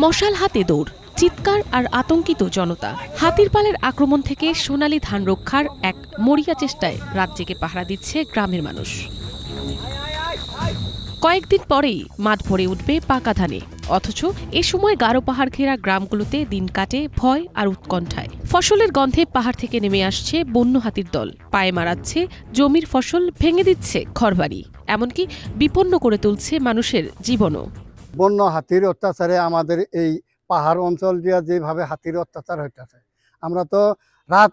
মশাল হাতে দৌড়, চিৎকার আর আতঙ্কিত জনতা। হাতির পালের আক্রমণ থেকে সোনালী ধান রক্ষার এক মরিয়া চেষ্টায় রাত জেগে পাহারা দিচ্ছে গ্রামের মানুষ। কয়েকদিন পরেই মাঠ ভরে উঠবে পাকা ধানে, অথচ এ সময় গারো পাহাড় ঘেরা গ্রামগুলোতে দিন কাটে ভয় আর উৎকণ্ঠায়। ফসলের গন্ধে পাহাড় থেকে নেমে আসছে বন্য হাতির দল, পায়ে মারাচ্ছে জমির ফসল, ভেঙে দিচ্ছে ঘরবাড়ি, এমনকি বিপন্ন করে তুলছে মানুষের জীবনও। বন্য হাতির অত্যাচারে আমাদের এই পাহাড় অঞ্চল দিয়ে যেভাবে হাতির অত্যাচার হইতেছে, আমরা তো রাত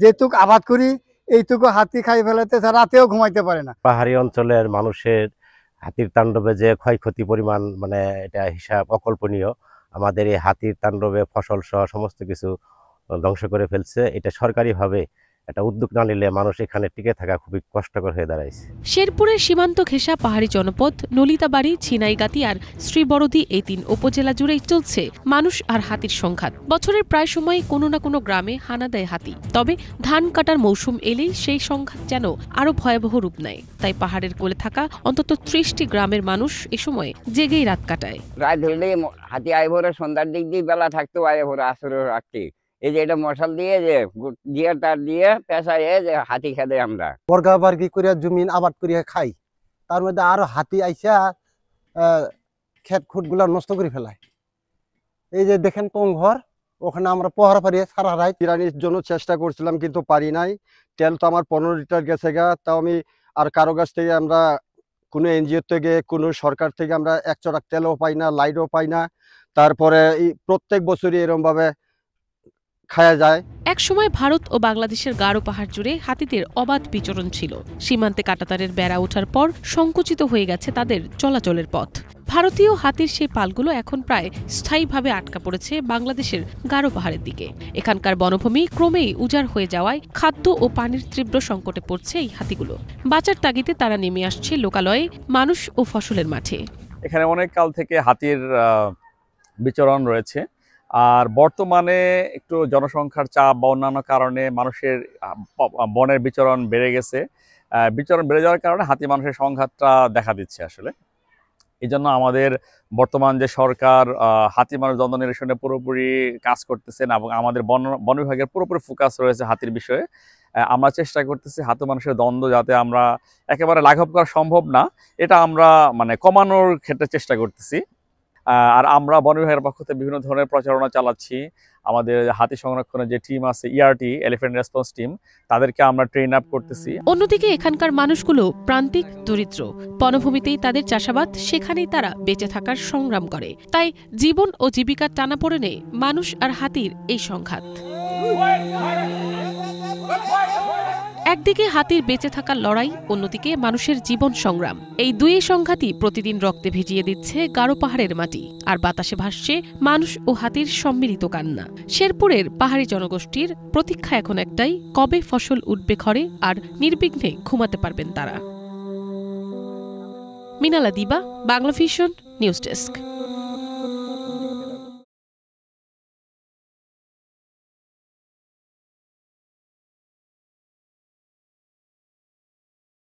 যেটুক আবাদ করি এইটুকু হাতি খাই ফেলাতে রাতেও ঘুমাইতে পারে না। পাহাড়ি অঞ্চলের মানুষের হাতির তাণ্ডবে যে ক্ষয়ক্ষতি পরিমাণ এটা হিসাব অকল্পনীয়। আমাদের এই হাতির তাণ্ডবে ফসল সহ সমস্ত কিছু ধ্বংস করে ফেলছে। এটা সরকারিভাবে একটা উদ্যোগ না নিলে মানুষ এখানে টিকে থাকা খুবই কষ্টকর হয়ে দাঁড়াইছে। শেরপুরের সীমান্ত ঘেঁষা পাহাড়ি জনপদ নলিতাবাড়ি, ছিনাইগাতি আর শ্রীবরদী এই ৩ উপজেলা জুড়েই চলছে মানুষ আর হাতির সংঘাত। বছরের প্রায় সময় কোনো না কোনো গ্রামে হানা দেয় হাতি, তবে ধান কাটার মৌসুম এলেই সেই সংঘাত যেন আরো ভয়াবহ রূপ নেয়। তাই পাহাড়ের কোলে থাকা অন্তত 30টি গ্রামের মানুষ এ সময় জেগেই রাত কাটায়। রাত হলে হাতি আয় ভরে সন্ধ্যার দিক দিয়ে বেলা থাকতো, আয় ভরে আসরে রাখতে এই যে এটা মশাল দিয়ে যে তার দিয়ে পেশায় যে হাতি খেতে আমরা বর্গা বার্গি করে জমিন আবাদ করিয়া খাই, তার মধ্যে আরো হাতি আইসা ক্ষেত খুট গুলা নষ্ট করে ফেলায়। এই যে দেখেন ঘর, ওখানে আমরা পহরা পারিয়ে সারা রাত বিরানির জন্য চেষ্টা করছিলাম কিন্তু পারি নাই। তেল তো আমার 15 লিটার গেছে গা, তাও আমি আর কারো কাছ থেকে আমরা কোনো এনজিও থেকে কোনো সরকার থেকে আমরা 1 চড়াক তেলও পাই না, লাইটও পাই না। তারপরে প্রত্যেক বছরই এরকম ভাবে খায়া যায়। এক সময় ভারত ও বাংলাদেশের গারো পাহাড় জুড়ে হাতিদের অবাধ বিচরণ ছিল। সীমান্তে কাঁটাতারের বেড়া ওঠার পর সংকুচিত হয়ে গেছে তাদের চলাচলের পথ। ভারতীয় হাতির সেই পালগুলো এখন প্রায় স্থায়ীভাবে আটকা পড়েছে বাংলাদেশের গারো পাহাড়ের দিকে। এখানকার বনভূমি ক্রমেই উজাড় হয়ে যাওয়ায় খাদ্য ও পানির তীব্র সংকটে পড়ছে এই হাতিগুলো। বাঁচার তাগিদে তারা নেমে আসছে লোকালয়ে, মানুষ ও ফসলের মাঠে। এখানে অনেক কাল থেকে হাতির বিচরণ রয়েছে, আর বর্তমানে একটু জনসংখ্যার চাপ বা অন্যান্য কারণে মানুষের বনের বিচরণ বেড়ে গেছে। বিচরণ বেড়ে যাওয়ার কারণে হাতি মানুষের সংঘাতটা দেখা দিচ্ছে আসলে। এই জন্য আমাদের বর্তমান যে সরকার হাতি মানুষ দ্বন্দ্ব নিরসনে পুরোপুরি কাজ করতেছেন এবং আমাদের বন বিভাগের পুরোপুরি ফোকাস রয়েছে হাতির বিষয়ে। আমরা চেষ্টা করতেছি হাতি মানুষের দ্বন্দ্ব যাতে আমরা একেবারে লাঘব করা সম্ভব না, এটা আমরা কমানোর ক্ষেত্রে চেষ্টা করতেছি। আর আমরা বন বিভাগের পক্ষ থেকে বিভিন্ন ধরনের প্রচারণা চালাচ্ছি। আমাদের হাতি সংরক্ষণের যে টিম আছে, ইআরটি এলিফ্যান্ট রেসপন্স টিম, তাদেরকে আমরা ট্রেন আপ করতেছি। অন্যদিকে এখানকার মানুষগুলো প্রান্তিক দরিদ্র, বনভূমিতেই তাদের চাষাবাদ, সেখানেই তারা বেঁচে থাকার সংগ্রাম করে। তাই জীবন ও জীবিকার টানাপোড়েনে মানুষ আর হাতির এই সংঘাত। একদিকে হাতির বেঁচে থাকার লড়াই, অন্যদিকে মানুষের জীবন সংগ্রাম। এই দুই সংঘাতই প্রতিদিন রক্তে ভিজিয়ে দিচ্ছে গারো পাহাড়ের মাটি, আর বাতাসে ভাসছে মানুষ ও হাতির সম্মিলিত কান্না। শেরপুরের পাহাড়ি জনগোষ্ঠীর প্রতীক্ষা এখন একটাই, কবে ফসল উঠবে ঘরে আর নির্বিঘ্নে ঘুমাতে পারবেন তারা। মিনালা দিবা, বাংলা ভিশন, নিউজ ডেস্ক।